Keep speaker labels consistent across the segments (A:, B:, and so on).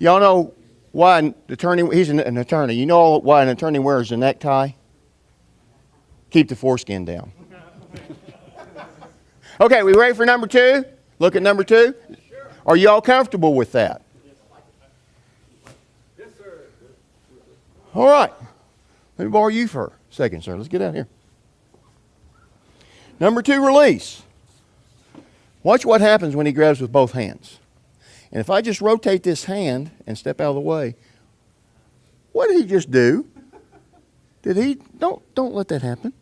A: Y'all know why an attorney, he's an attorney. You know why an attorney wears a necktie? Keep the foreskin down. Okay, we ready for number 2? Look at number 2. Are you all comfortable with that?
B: Yes, sir.
A: All right. Let me borrow you for a second, sir. Let's get out here. Number 2, release. Watch what happens when he grabs with both hands. And if I just rotate this hand and step out of the way, what did he just do? Did he? Don't let that happen.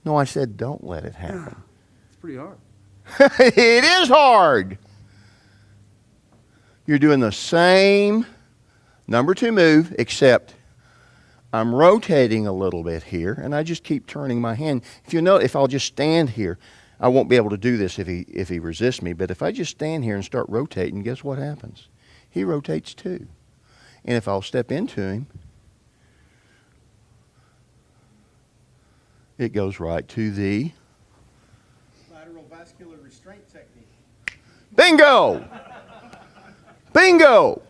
A: No, I said don't let it happen.
B: It's pretty hard.
A: It is hard. You're doing the same number 2 move, except I'm rotating a little bit here, and I just keep turning my hand. If you know, if I'll just stand here, I won't be able to do this if he resists me. But if I just stand here and start rotating, guess what happens? He rotates too. And if I'll step into him, it goes right to the
C: lateral vascular restraint technique.
A: bingo! Bingo!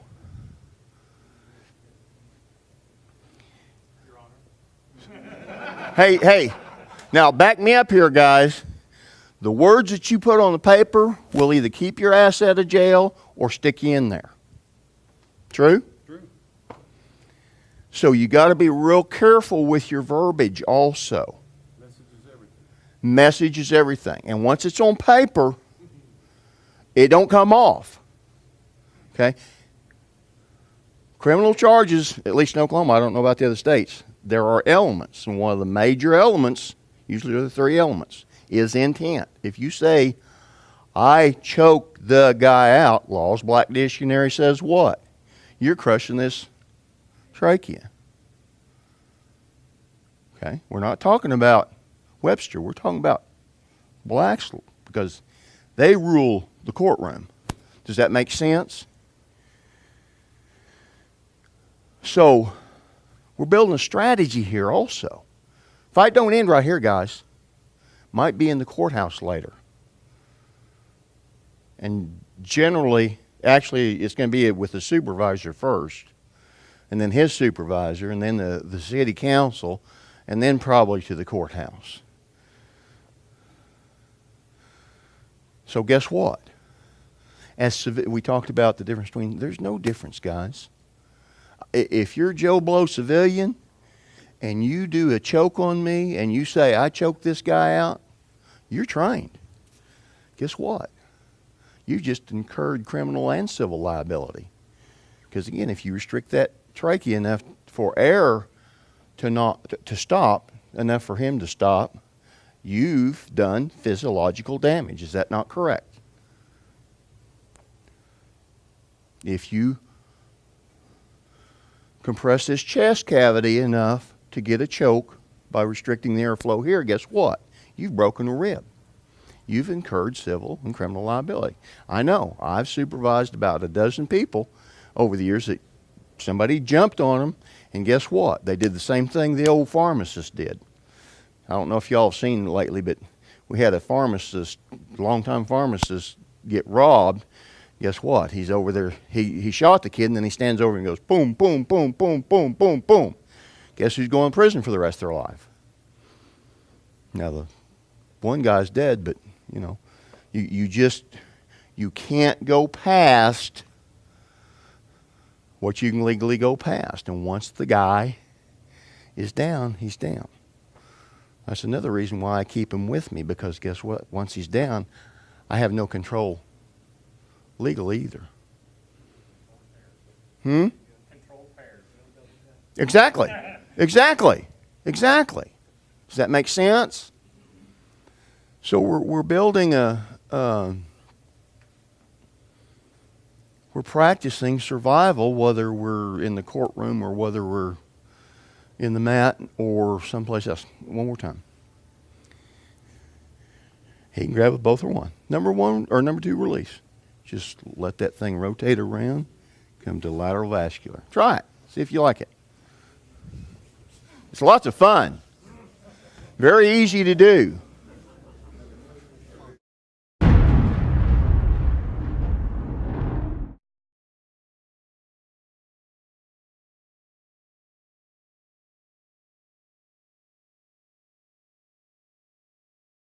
C: Your Honor.
A: Hey, now back me up here, guys. The words that you put on the paper will either keep your ass out of jail or stick you in there. True?
B: True.
A: So you got to be real careful with your verbiage also.
B: Message is everything.
A: Message is everything. And once it's on paper, it don't come off. Okay? Criminal charges, at least in Oklahoma, I don't know about the other states, there are elements. And one of the major elements, usually there are the 3 elements, is intent. If you say, I choked the guy out, Law's Black Dictionary says what? You're crushing this trachea. Okay? We're not talking about Webster. We're talking about blacks because they rule the courtroom. Does that make sense? So, we're building a strategy here also. Fight don't end right here, guys. Might be in the courthouse later. And generally, actually, it's going to be with the supervisor first, and then his supervisor, and then the city council, and then probably to the courthouse. So guess what? We talked about the difference between, there's no difference, guys. If you're Joe Blow civilian, and you do a choke on me, and you say, I choked this guy out, you're trained. Guess what? You just incurred criminal and civil liability. Because again, if you restrict that trachea enough for air to stop, enough for him to stop, you've done physiological damage. Is that not correct? If you compress this chest cavity enough to get a choke by restricting the airflow here, guess what? You've broken a rib. You've incurred civil and criminal liability. I know. I've supervised about a dozen people over the years that somebody jumped on them, and guess what? They did the same thing the old pharmacist did. I don't know if y'all have seen lately, but we had a pharmacist, longtime pharmacist, get robbed. Guess what? He's over there. He shot the kid, and then he stands over and goes, boom, boom, boom, boom, boom, boom, boom. Guess who's going to prison for the rest of their life? Now, the one guy's dead, but, you know, you can't go past what you can legally go past. And once the guy is down, he's down. That's another reason why I keep him with me, because guess what? Once he's down, I have no control legally either.
C: Control pairs.
A: Exactly. Exactly. Exactly. Does that make sense? So we're building we're practicing survival, whether we're in the courtroom or whether we're in the mat or someplace else. One more time. He can grab with both or one. Number 1 or number 2, release. Just let that thing rotate around, come to lateral vascular. Try it. See if you like it. It's lots of fun. Very easy to do.